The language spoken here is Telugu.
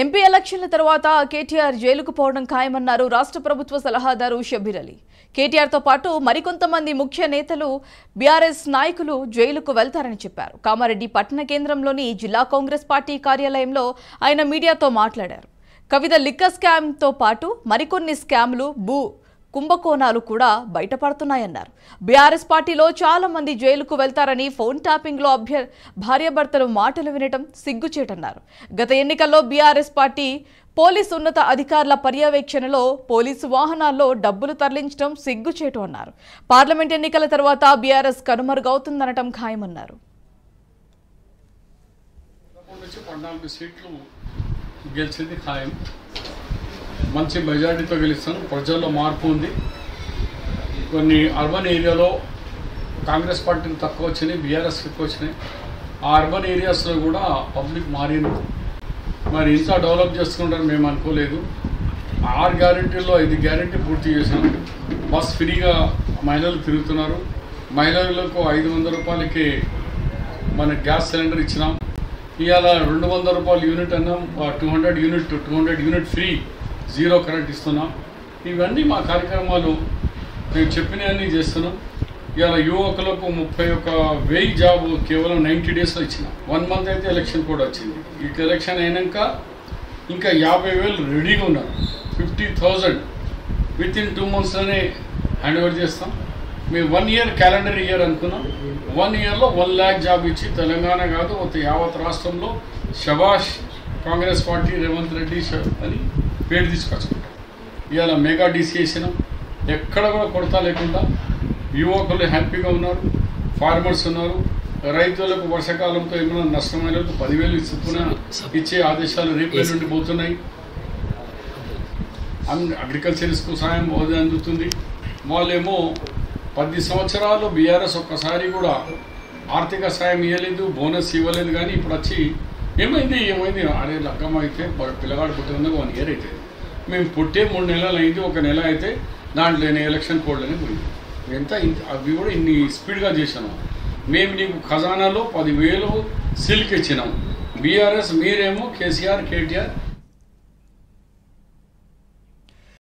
ఎంపీ ఎలక్షన్ల తర్వాత కేటీఆర్ జైలుకు పోవడం ఖాయమన్నారు రాష్ట్ర ప్రభుత్వ సలహాదారు షబీర్ అలీ. కేటీఆర్తో పాటు మరికొంతమంది ముఖ్య నేతలు బీఆర్ఎస్ నాయకులు జైలుకు వెళ్తారని చెప్పారు. కామారెడ్డి పట్టణ కేంద్రంలోని జిల్లా కాంగ్రెస్ పార్టీ కార్యాలయంలో ఆయన మీడియాతో మాట్లాడారు. కవిత లిక్కర్ స్కామ్తో పాటు మరికొన్ని స్కామ్లు కుంభకోణాలు కూడా బయటపడుతున్నాయన్నారు. బీఆర్ఎస్ పార్టీలో చాలా మంది జైలుకు వెళ్తారని ఫోన్ ట్యాపింగ్లో భార్యాభర్తలు మాటలు వినటం సిగ్గుచేటన్నారు. గత ఎన్నికల్లో బీఆర్ఎస్ పార్టీ పోలీసు ఉన్నత అధికారుల పర్యవేక్షణలో పోలీసు వాహనాల్లో డబ్బులు తరలించడం సిగ్గుచేటు అన్నారు. పార్లమెంట్ ఎన్నికల తర్వాత బీఆర్ఎస్ కనుమరుగవుతుందనటం ఖాయమన్నారు. మంచి మెజారిటీతో గెలుస్తాను. ప్రజల్లో మార్పు ఉంది. కొన్ని అర్బన్ ఏరియాలో కాంగ్రెస్ పార్టీకి తక్కువ వచ్చినాయి, బీఆర్ఎస్కి ఎక్కువ వచ్చినాయి. ఆ అర్బన్ ఏరియాస్లో కూడా పబ్లిక్ మారింది. మరి ఇంత డెవలప్ చేసుకుంటారని మేము అనుకోలేదు. 6 గ్యారెంటీల్లో 5 గ్యారెంటీ పూర్తి చేసాం. బస్ ఫ్రీగా మహిళలు తిరుగుతున్నారు. మహిళలకు 500 రూపాయలకి మన గ్యాస్ సిలిండర్ ఇచ్చినాం. ఇవాళ 200 రూపాయలు యూనిట్ అన్నాం. 200 యూనిట్ ఫ్రీ, జీరో కరెంట్ ఇస్తున్నాం. ఇవన్నీ మా కార్యక్రమాలు మేము చెప్పినవన్నీ చేస్తున్నాం. ఇవాళ యువకులకు 31,000 జాబ్ కేవలం 90 డేస్లో ఇచ్చిన. 1 మంత్ అయితే ఎలక్షన్ కూడా వచ్చింది. ఈ ఎలక్షన్ అయినాక ఇంకా 50,000 రెడీగా ఉన్నారు. 50,000 విత్ ఇన్ 2 మంత్స్లోనే హ్యాండ్ ఓవర్ చేస్తాం. మేము 1 ఇయర్ క్యాలెండర్ ఇయర్ అనుకున్నాం. 1 ఇయర్లో 1 lakh జాబ్ ఇచ్చి తెలంగాణ కాదు యావత్ రాష్ట్రంలో శభాష్ కాంగ్రెస్ పార్టీ రేవంత్ రెడ్డి అని పేరు తీసుకొచ్చుకుంటాం. ఇవాళ మెగా డీసీ వేసినాం. ఎక్కడ కూడా కొడతా లేకుండా యువకులు హ్యాపీగా ఉన్నారు. ఫార్మర్స్ ఉన్నారు. రైతులకు వర్షాకాలంతో ఏమైనా నష్టమైన 10,000 చొప్పున ఇచ్చే ఆదేశాలు రేపు నుండి పోతున్నాయి. అగ్రికల్చర్స్కు సాయం అందుతుంది. వాళ్ళేమో 10 సంవత్సరాలు బీఆర్ఎస్ ఒక్కసారి కూడా ఆర్థిక సాయం ఇవ్వలేదు, బోనస్ ఇవ్వలేదు. కానీ ఇప్పుడు వచ్చి ఏమైంది అరే లగ్గమ్మ అయితే పిల్లగాడు పుట్టిన 1 ఇయర్ అయితే మేము పుట్టే 3 నెలలు అయింది. 1 నెల అయితే దాంట్లో ఎలక్షన్ కోడ్లోనే పోయింది. ఎంత అవి కూడా ఇన్ని స్పీడ్గా చేసాము. మేము నీకు ఖజానాలో 10,000 సిల్క్ ఇచ్చినాం. బీఆర్ఎస్ మీరేమో కేసీఆర్ కేటీఆర్